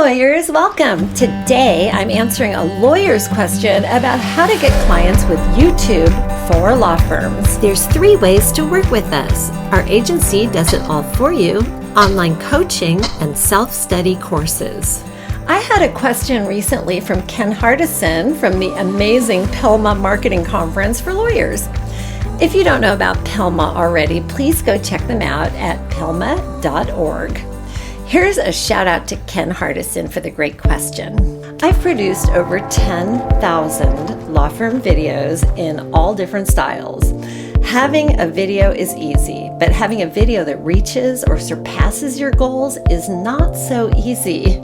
lawyers, welcome. Today I'm answering a lawyer's question about how to get clients with YouTube for law firms. There's 3 ways to work with us. Our agency does it all for you, online coaching, and self-study courses. I had a question recently from Ken Hardison from the amazing PILMA Marketing Conference for Lawyers. If you don't know about PILMA already, please go check them out at pilma.org. Here's a shout out to Ken Hardison for the great question. I've produced over 10,000 law firm videos in all different styles. Having a video is easy, but having a video that reaches or surpasses your goals is not so easy.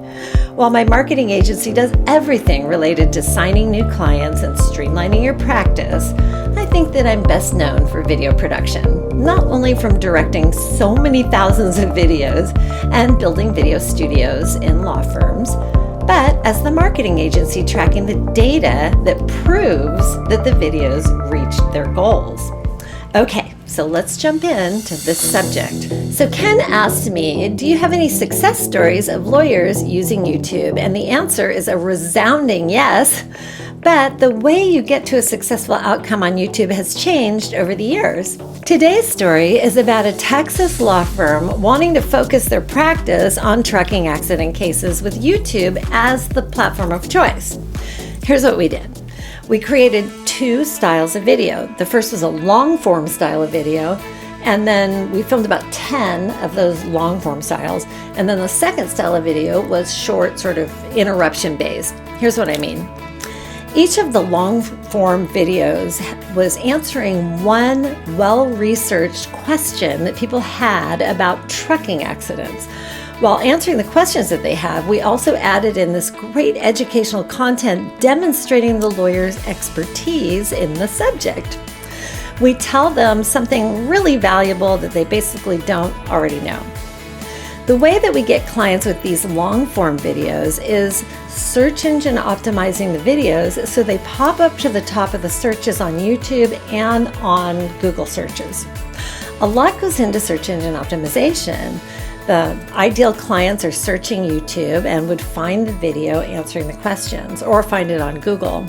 While my marketing agency does everything related to signing new clients and streamlining your practice, I think that I'm best known for video production, not only from directing so many thousands of videos and building video studios in law firms, but as the marketing agency tracking the data that proves that the videos reached their goals. Okay, so let's jump into this subject. So Ken asked me, do you have any success stories of lawyers using YouTube? And the answer is a resounding yes. But the way you get to a successful outcome on YouTube has changed over the years. Today's story is about a Texas law firm wanting to focus their practice on trucking accident cases with YouTube as the platform of choice. Here's what we did. We created 2 styles of video. The first was a long form style of video, and then we filmed about 10 of those long form styles. And then the second style of video was short, sort of interruption based. Here's what I mean. Each of the long form videos was answering one well-researched question that people had about trucking accidents. While answering the questions that they have, we also added in this great educational content demonstrating the lawyer's expertise in the subject. We tell them something really valuable that they basically don't already know. The way that we get clients with these long-form videos is search engine optimizing the videos so they pop up to the top of the searches on YouTube and on Google searches. A lot goes into search engine optimization. The ideal clients are searching YouTube and would find the video answering the questions or find it on Google.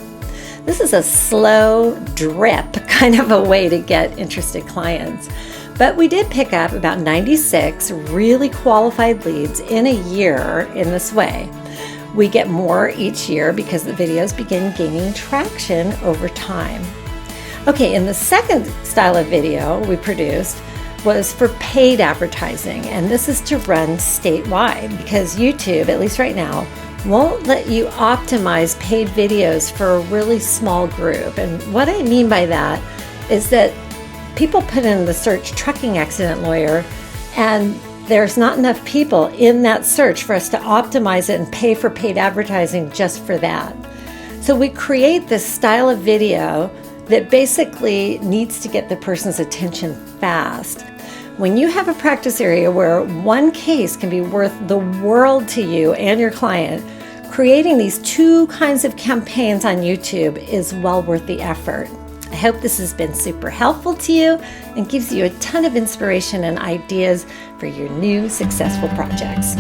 This is a slow drip kind of a way to get interested clients. But we did pick up about 96 really qualified leads in a year in this way. We get more each year because the videos begin gaining traction over time. Okay, in the second style of video we produced was for paid advertising, and this is to run statewide because YouTube, at least right now, won't let you optimize paid videos for a really small group. And what I mean by that is that people put in the search trucking accident lawyer, and there's not enough people in that search for us to optimize it and pay for paid advertising just for that. So we create this style of video that basically needs to get the person's attention fast. When you have a practice area where one case can be worth the world to you and your client, creating these 2 kinds of campaigns on YouTube is well worth the effort. I hope this has been super helpful to you and gives you a ton of inspiration and ideas for your new successful projects.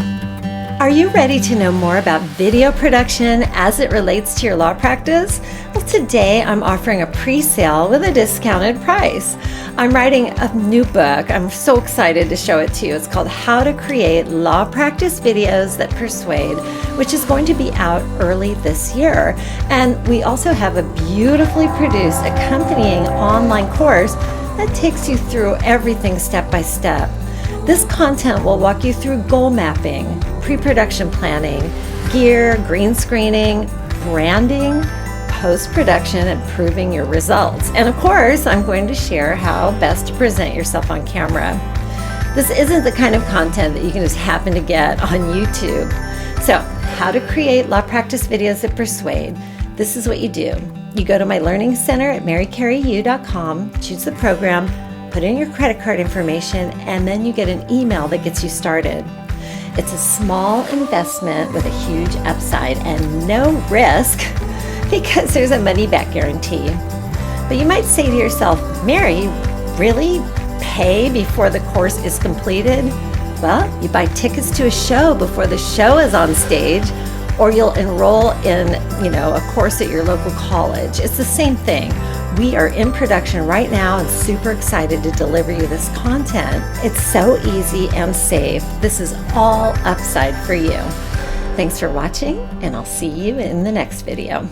Are you ready to know more about video production as it relates to your law practice? Well, today I'm offering a pre-sale with a discounted price. I'm writing a new book. I'm so excited to show it to you. It's called How to Create Law Practice Videos That Persuade, which is going to be out early this year. And we also have a beautifully produced accompanying online course that takes you through everything step by step. This content will walk you through goal mapping, pre-production planning, gear, green screening, branding, post-production, and proving your results. And of course, I'm going to share how best to present yourself on camera. This isn't the kind of content that you can just happen to get on YouTube. So, how to create law practice videos that persuade. This is what you do. You go to my learning center at marycaryu.com, choose the program, put in your credit card information, and then you get an email that gets you started. It's a small investment with a huge upside and no risk because there's a money-back guarantee. But you might say to yourself, Mary, really? Pay before the course is completed? Well, you buy tickets to a show before the show is on stage, or you'll enroll in, a course at your local college. It's the same thing. We are in production right now and super excited to deliver you this content. It's so easy and safe. This is all upside for you. Thanks for watching, and I'll see you in the next video.